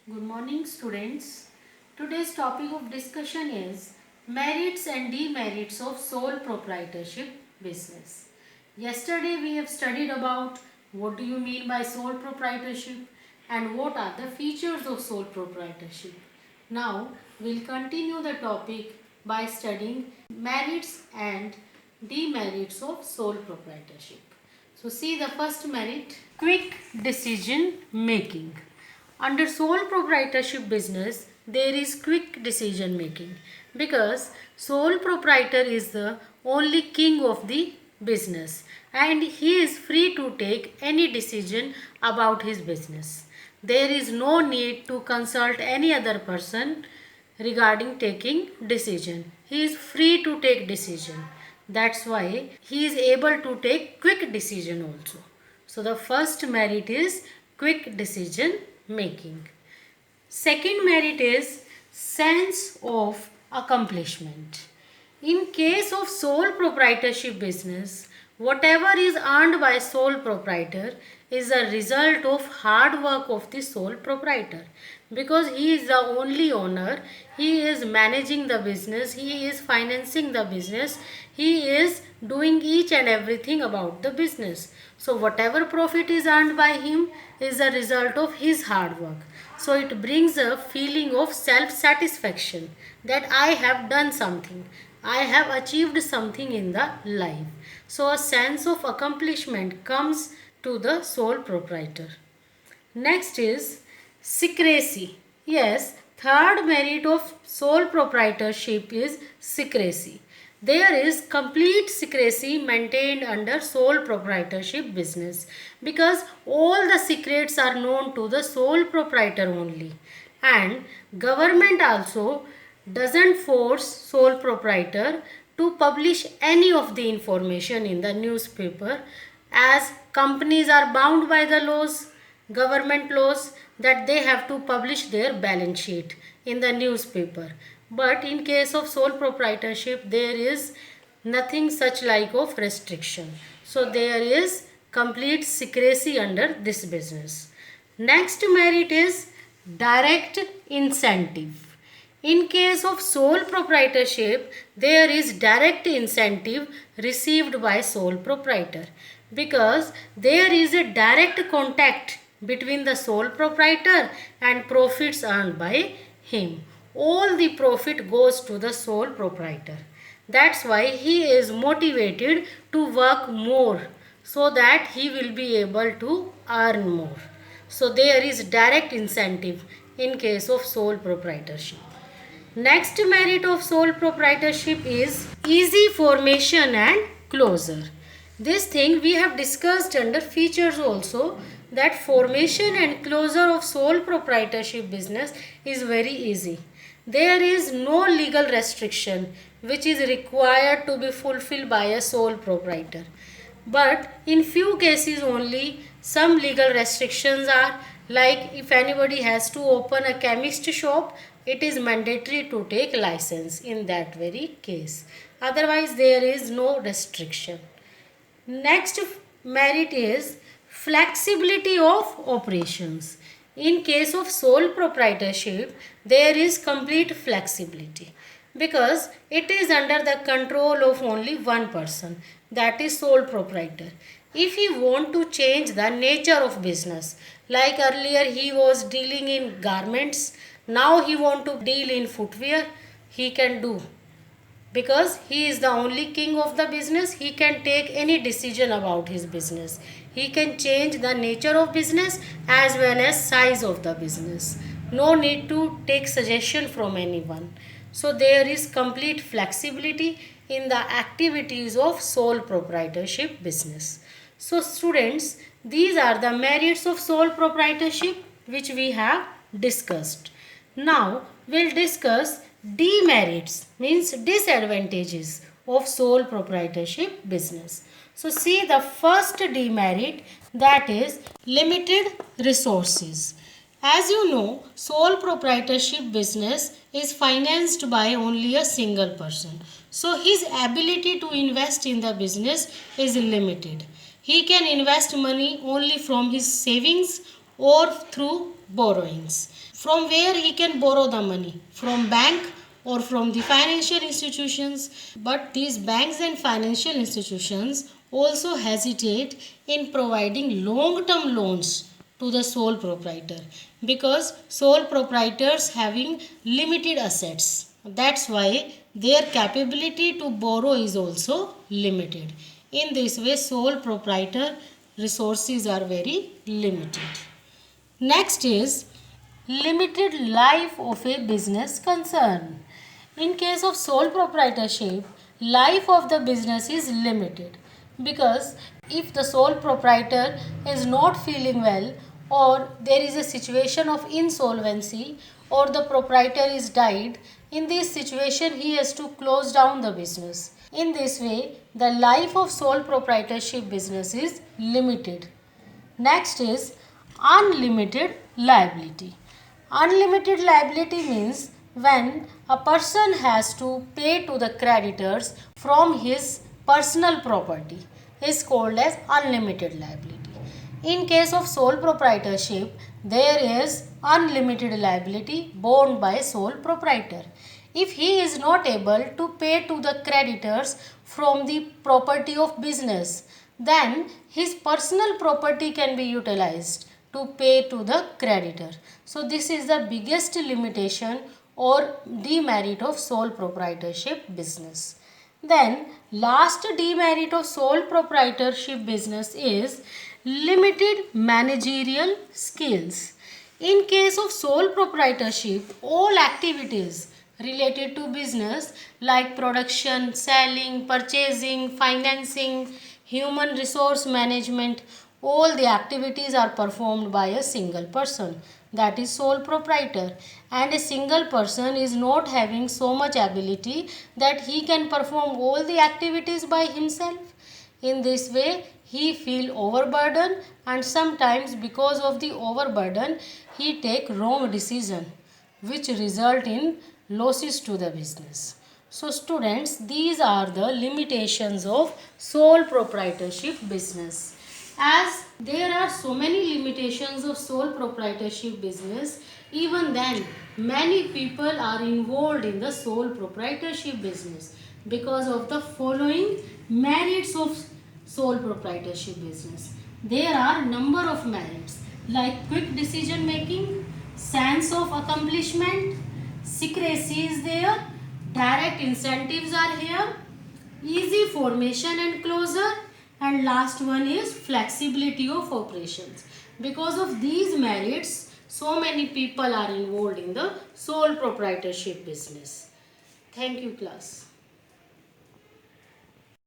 Good morning, students. Today's topic of discussion is merits and demerits of sole proprietorship business. Yesterday we have studied about what do you mean by sole proprietorship and what are the features of sole proprietorship. Now we'll continue the topic by studying merits and demerits of sole proprietorship. So see the first merit, quick decision making. Under sole proprietorship business, there is quick decision making because sole proprietor is the only king of the business and he is free to take any decision about his business. There is no need to consult any other person regarding taking decision. He is free to take decision. That's why he is able to take quick decision also. So the first merit is quick decision making. Second merit is sense of accomplishment. In case of sole proprietorship business, whatever is earned by sole proprietor is a result of hard work of the sole proprietor because he is the only owner, he is managing the business, he is financing the business, he is doing each and everything about the business. So whatever profit is earned by him is a result of his hard work. So it brings a feeling of self-satisfaction that I have done something. I have achieved something in the life. So a sense of accomplishment comes to the sole proprietor. Next is secrecy. Yes, third merit of sole proprietorship is secrecy. There is complete secrecy maintained under sole proprietorship business because all the secrets are known to the sole proprietor only, and government also doesn't force sole proprietor to publish any of the information in the newspaper as companies are bound by the laws, government laws, that they have to publish their balance sheet in the newspaper. But in case of sole proprietorship, there is nothing such like of restriction. So there is complete secrecy under this business. Next merit is direct incentive. In case of sole proprietorship, there is direct incentive received by sole proprietor because there is a direct contact between the sole proprietor and profits earned by him. All the profit goes to the sole proprietor. That's why he is motivated to work more so that he will be able to earn more. So there is direct incentive in case of sole proprietorship. Next merit of sole proprietorship is easy formation and closure. This thing we have discussed under features also, that formation and closure of sole proprietorship business is very easy. There is no legal restriction which is required to be fulfilled by a sole proprietor. But in few cases only some legal restrictions are, like if anybody has to open a chemist shop, it is mandatory to take license in that very case. Otherwise there is no restriction. Next merit is flexibility of operations. In case of sole proprietorship, there is complete flexibility because it is under the control of only one person, that is sole proprietor. If he want to change the nature of business, like earlier he was dealing in garments, now he want to deal in footwear, he can do because he is the only king of the business. He can take any decision about his business. He can change the nature of business as well as size of the business. No need to take suggestion from anyone. So there is complete flexibility in the activities of sole proprietorship business. So students, these are the merits of sole proprietorship which we have discussed. Now we'll discuss demerits, means disadvantages of sole proprietorship business. So see the first demerit, that is limited resources. As you know, sole proprietorship business is financed by only a single person. So his ability to invest in the business is limited. He can invest money only from his savings or through borrowings. From where he can borrow the money? From bank or from the financial institutions. But these banks and financial institutions also hesitate in providing long-term loans to the sole proprietor because sole proprietors having limited assets. That's why their capability to borrow is also limited. In this way, sole proprietor resources are very limited. Next is limited life of a business concern. In case of sole proprietorship, life of the business is limited because if the sole proprietor is not feeling well or there is a situation of insolvency or the proprietor is died, in this situation he has to close down the business. In this way, the life of sole proprietorship business is limited. Next is unlimited liability. Unlimited liability means when a person has to pay to the creditors from his personal property is called as unlimited liability. In case of sole proprietorship, there is unlimited liability borne by sole proprietor. If he is not able to pay to the creditors from the property of business, then his personal property can be utilized to pay to the creditor. So this is the biggest limitation or demerit of sole proprietorship business. Then last demerit of sole proprietorship business is limited managerial skills. In case of sole proprietorship, all activities related to business like production, selling, purchasing, financing, human resource management, all the activities are performed by a single person, that is sole proprietor, and a single person is not having so much ability that he can perform all the activities by himself. In this way he feel overburdened, and sometimes because of the overburden he take wrong decision which result in losses to the business. So students, these are the limitations of sole proprietorship business. As there are so many limitations of sole proprietorship business, even then many people are involved in the sole proprietorship business because of the following merits of sole proprietorship business. There are number of merits like quick decision making, sense of accomplishment, secrecy is there, direct incentives are here, easy formation and closure, and last one is flexibility of operations. Because of these merits, so many people are involved in the sole proprietorship business. Thank you, class.